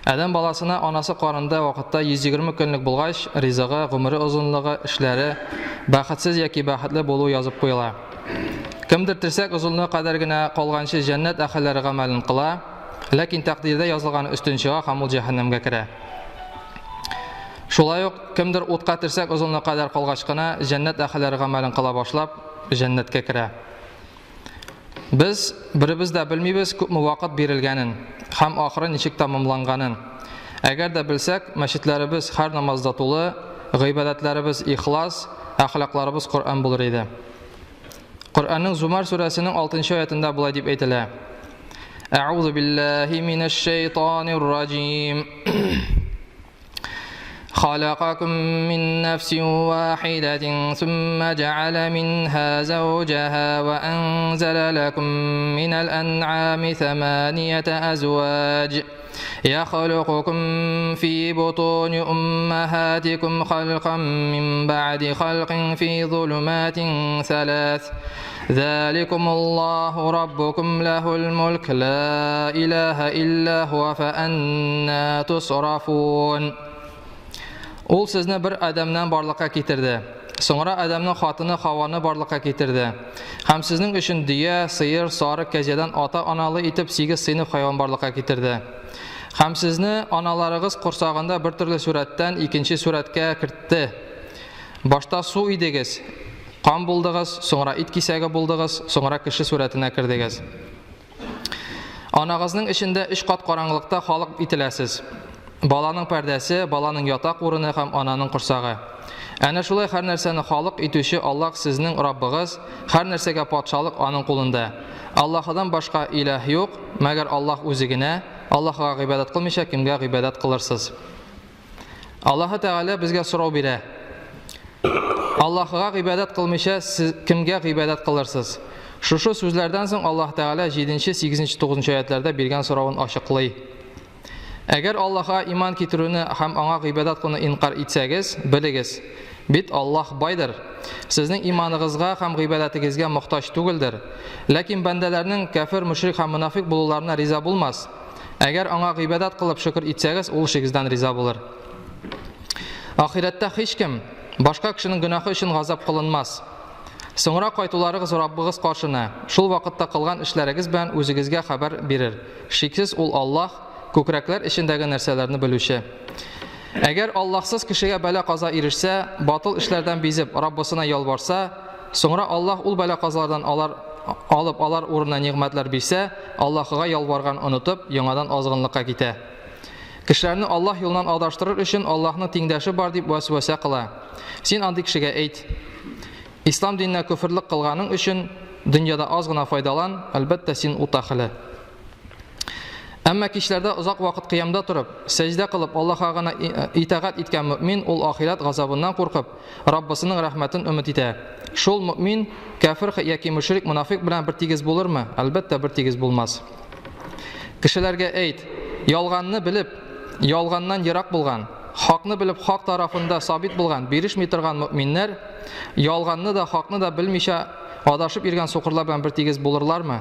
Адәм баласына анасы карында вакытта 120 көнлек булгач, ризыгы, гомере озынлыгы, эшләре бәхетсез яки бәхетле булу язып куела. Кемдер терсәк озынлыгы кадәр генә калганчы җәннәт әһелләре гамәлен кыла, ләкин тәкъдирдә язылган өстен чыга һәм ул җәһәннәмгә керә. Шулай ук кемдер утка терсәк озынлыгы кадәр калгач кына җәннәт әһелләре гамәлен кыла башлап, җәннәткә керә. Без беребез дә белмибез күпме вакыт бирелгәнен һәм ахыры ничек тәмамланганын. Әгәр дә белсәк, мәчетләребез һәр намазда тулы, гыйбадәтләребез ихлас, әхлакларыбыз Коръән булыр иде. Коръәннең Зумар сүрәсенең 6-нчы аятында булай дип әйтелә: Аъузу биллаһи минаш шайтанир раҗим. خلقكم من نفس واحدة ثم جعل منها زوجها وأنزل لكم من الأنعام 8 أزواج يخلقكم في بطون أمهاتكم خلقا من بعد خلق في ظلمات 3 ذلكم الله ربكم له الملك لا إله إلا هو فأنا تصرفون. Ул сезне бер Адәмнән барлыкка китерде. Соңра Адәмнең хатыны Хаваны барлыкка китерде. Һәм сезнең өчен дөя, сыер, сарык, кәҗәдән ата-аналы итеп 8 сыйныф хайван барлыкка китерде. Һәм сезне аналарыгыз курсагында бер төрле сурәттән икенче сурәткә кертте. Башта су идегез, кан булдыгыз, соңра ит кисәге булдыгыз, соңра кеше сурәтенә кирдегез. Анагызның эчендә 3 кат караңгылыкта халык ителәсез. Баланың пәрдәсе, баланың ятак урыны һәм ананың курсагы. Әнә шулай һәр нәрсәне халык итүче Аллаһ сезнең Раббыгыз, һәр нәрсәгә патшалык аның кулында. Аллаһыдан башка илаһ юк, мәгәр Аллаһ үзе генә. Аллаһка гыйбадат кылмыйча кемгә гыйбадат кылырсыз? Аллаһ Тәгалә безгә сорау бирә. Аллаһка гыйбадат кылмыйча кемгә гыйбадат кылырсыз? Шушы сүзләрдән соң Аллаһ Тәгалә 7-нче, 8-нче, 9-нчы аятларда биргән соравын ачыклый. Әгәр Аллаһка иман китерүне һәм аңа гыйбадат кылуны инкар итсәгез, белегез, бит Аллаһ байдыр. Сезнең иманыгызга һәм гыйбадатыгызга мохтаҗ түгелдер. Ләкин бәндәләрнең кафир, мушрик һәм мунафик булуларына риза булмас. Әгәр аңа гыйбадат кылып шөкр итсәгез, ул шигездән риза булыр. Ахиратта һичкем башка кешенең гөнаһы өчен газап кылынмас. Соңра кайтуларыгыз Раббыгыз каршына, шул вакытта кылган эшләрегез белән үзегезгә хәбәр бирер. Шиксез ул Аллаһ күкрәкләр эчендәге нәрсәләрне белүче. Әгәр Аллаһсыз кешегә бәла каза ирешсә, батыл эшләрдән бизеп Раббысына ялварса, соңра Аллаһ ул бәла казалардан алар урынына ниғмәтләр бирсә, Аллаһыга ялварган онытып, яңадан азгынлыкка китә. Кешеләрне Аллаһ юлынан адаштырыр өчен Аллаһның тиңдәше бар дип вәсвәсә кыла. Син андый кешегә әйт: Ислам диненә күфрлек кылганың өчен дөньяда аз гына файдалан, әлбәттә син утахылы. Әмма кичләрдә озак вакыт кыямда турып, сәҗдә кылып Аллаһка гына итагать иткән мөмин ул ахират газабыннан куркып, Раббысының рәхмәтен өмет итә. Шул мөмин кафир яки мушрик, мунафик белән бер тигез булырмы? Әлбәттә бер тигез булмас. Кешеләргә әйт: ялганны белеп, ялганнан ерак булган, хакны белеп, хак тарафында сабит булган, бирешми торган мөминнәр ялганны да, хакны да белмичә адашып йөргән сукырлар белән бер тигез булырлармы?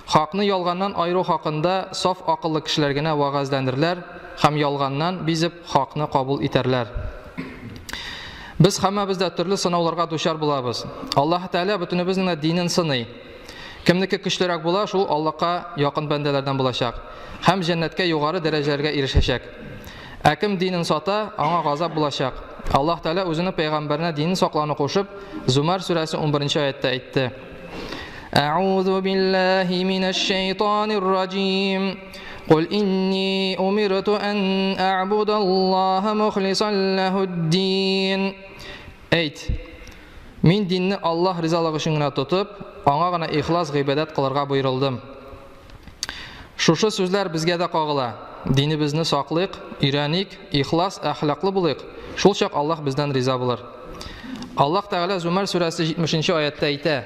Хакны ялганнан айыру хакында саф акыллы кешеләр генә вагазләнерләр һәм ялганнан бизеп хакны кабул итәрләр. Без һәммәбез дә төрле сынауларга дучар булабыз. Аллаһ Тәгалә бөтенебезнең динен сыный. Кемнеке көчлерәк була, шул Аллаһка якын бәндәләрдән булачак һәм җәннәткә югары дәрәҗәләргә ирешәчәк. Ә кем динен сата, аңа газап булачак. Аллаһ Тәгалә үзенең пәйгамбәренә динен саклауны кушып, Зумар сүрәсе 11-нче аятта әйтте: أعوذ بالله من الشيطان الرجيم قل إني أمرت أن أعبد الله مخلصا له الدين. Әйт, мин динне Аллаһ ризалыгы өчен генә тотып, аңа гына ихлас гыйбадат кылырга буйрылдым. Шушы сүзләр безгә дә кагыла. Динебезне саклыйк, өйрәник, ихлас, әхлаклы булыйк. Шул чак Аллаһ бездән риза булыр. Аллаһ Тәгалә Зумар сүрәсе 70-нче аятта әйтә: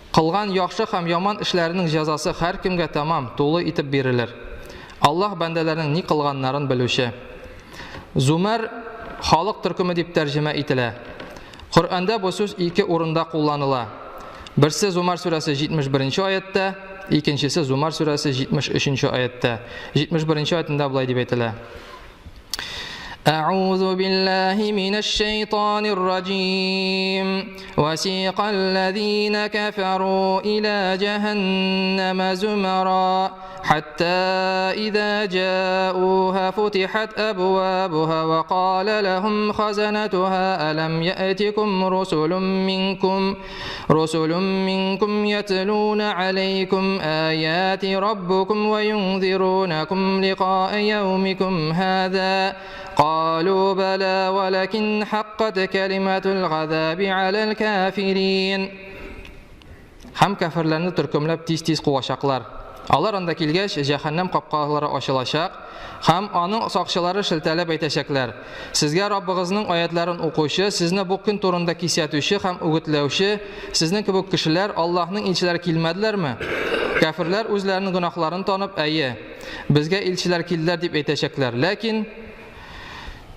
Кылган яхшы һәм яман эшләренең җәзасы һәр кемгә тамам, тулы итеп бирелер. Аллаһ бәндәләрнең ни кылганнарын белүче. Зумар халык төркеме дип тәрҗемә ителә. Коръәндә бу сүз 2 урында кулланыла. Берсе Зумар сүрәсе 71-нче аятта, икенчесе Зумар сүрәсе 73-нче аятта. 71-нче аятында булай дип әйтелә. أعوذ بالله من الشيطان الرجيم وسيق الذين كفروا إلى جهنم زمرا حتى إذا جاءوها فتحت أبوابها وقال لهم خزنتها ألم يأتكم رسل منكم يتلون عليكم آيات ربكم وينذرونكم لقاء يومكم هذا قالوا بلى ولكن حقت كلمة العذاب على الكافرين. Һәм кафирләрне төркемләп тиз-тиз куачаклар. Алар анда килгәч, җәһәннәм капкалары ачылачак, һәм аның сакчылары шелтәләп әйтәчәкләр: Сезгә Раббыгызның аятларын укучы, сезне бу көн турында кисәтүче һәм үгетләүче, сезнең кебек кешеләр Аллаһның илчеләре килмәделәрме? Кафирләр үзләренең гөнаһларын танып, әйе, безгә илчеләр килделәр дип әйтәчәкләр. Ләкин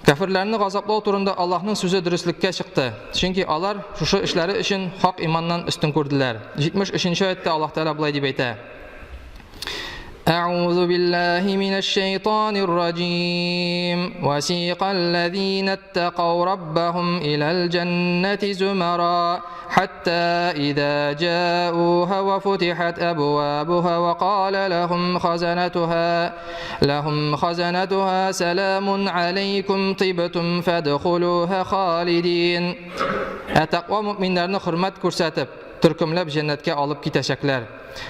кафирләрне газаплау турында Аллаһның сүзе дөреслеккә чыкты. Чөнки алар шушы эшләре өчен хак иманнан өстен күрделәр. 73-нче аятта Аллаһ Тәала булай дип әйтә: أعوذ بالله من الشيطان الرجيم وسيق الذين اتقوا ربهم إلى الجنة زمرا حتى إذا جاءوها وفتحت أبوابها وقال لهم خزنتها سلام عليكم طبتم فادخلوها خالدين. Тaqва мөэминнәрне хөрмәт күрсәтеп, төркемләп җәннәткә алып китәчәкләр.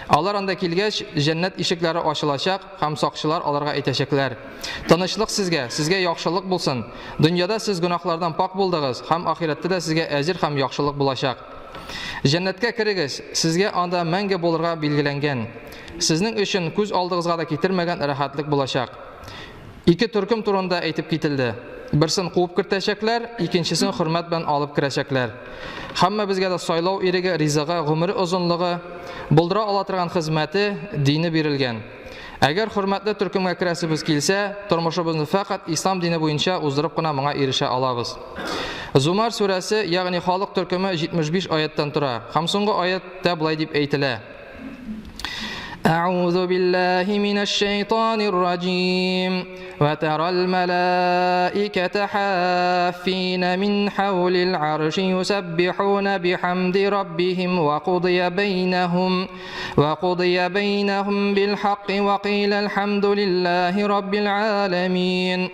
Алар анда килгәч, җәннәт ишекләре ачылачак, һәм сакчылар аларга әйтәчәкләр: Тынычлык сезгә яхшылык булсын. Дөньяда сез гөнаһлардан пак булдыгыз, һәм ахиратта да сезгә әҗр һәм яхшылык булачак. Җәннәткә кирегез, сезгә анда мәңге булырга билгеләнгән. Сезнең өчен күз алдыгызга да китермәгән рәхәтлек булачак. Ике төркем турында әйтеп кителде. Берсен куып кертәчәкләр, икенчесен хөрмәт белән алып керәчәкләр. Һәммә безгә дә сайлау иреге, ризыгы, гомере озынлыгы, булдыра ала торган хезмәте, дине бирелгән. Әгәр хөрмәтле төркемгә керәсебез килсә, тормышыбызны фақат ислам дине буенча уздырып кына моңа ирешә алабыз. Зумар сүрәсе, ягъни халык төркеме 75 аяттан тора. Һәм соңгы аятта булай дип әйтелә: أعوذ بالله من الشيطان الرجيم وترى الملائكة حافين من حول العرش يسبحون بحمد ربهم وقضي بينهم بالحق وقيل الحمد لله رب العالمين.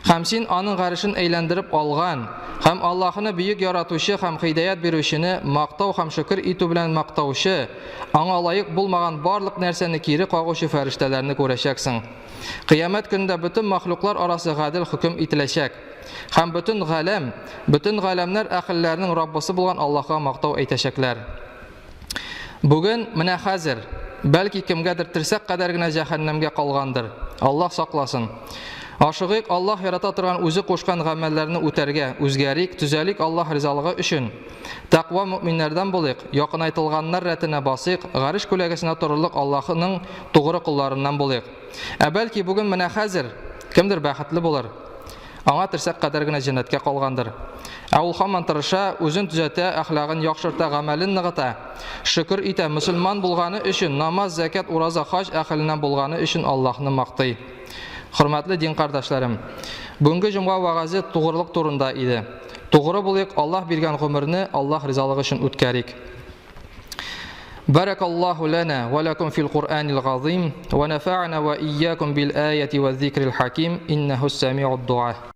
50 аның гарышын әйләндереп алган һәм Аллаһны бөек яратучы һәм хидаят бирүчене мактау һәм шөкер итү белән мактаучы, аңа лаек булмаган барлык нәрсәне кире кагучы фәрештәләрне күрәчәксең. Кыямәт көндә бөтен мәхлуклар арасы гадел хөкем ителәчәк һәм бөтен галәмнәр әхилләрнең Раббысы булган Аллаһка мактау әйтәчәкләр. Бүген менә хәзер, бәлки кемгәдер терсәк кадәр генә җәһәннәмгә калгандыр. Аллаһ сакласын. Ашыгык Аллаһ ярата торган үзе кушкан гамәлләрне үтәргә, үзгәрик, түзәлик Аллаһ ризалыгы өчен. Тaqва мөэминнәрдән булыйк, якын айтылганнар рәтенә басыйк, гариш күләгәсенә торырлык Аллаһның тугры кулларыннан булыйк. Бәлки бүген менә хәзер кемдер бәхетле булыр. Аңа терсәк кадәр генә җәннәткә калгандыр. Ул һаман тырыша, үзен төзәтә, әхлагын яхшырта, гамәлен ныгыта, шөкер итә, мөселман булганы өчен, намаз, закат, ураза, хаҗ әхленнән булганы өчен Аллаһны мактый. Хөрмәтле дин кардәшләрем, бүгенге җомга вагазы тугрылык турында иде. Тугры булыйк, Аллаһ биргән гомерне Аллаһ ризалыгы өчен үткәрик. Баракаллаху лана ва лакум фил Кур'анил газим ва нафa'ana ва iyyakum bil ayati ва зикрил хаким иннаху сами'уд дуа.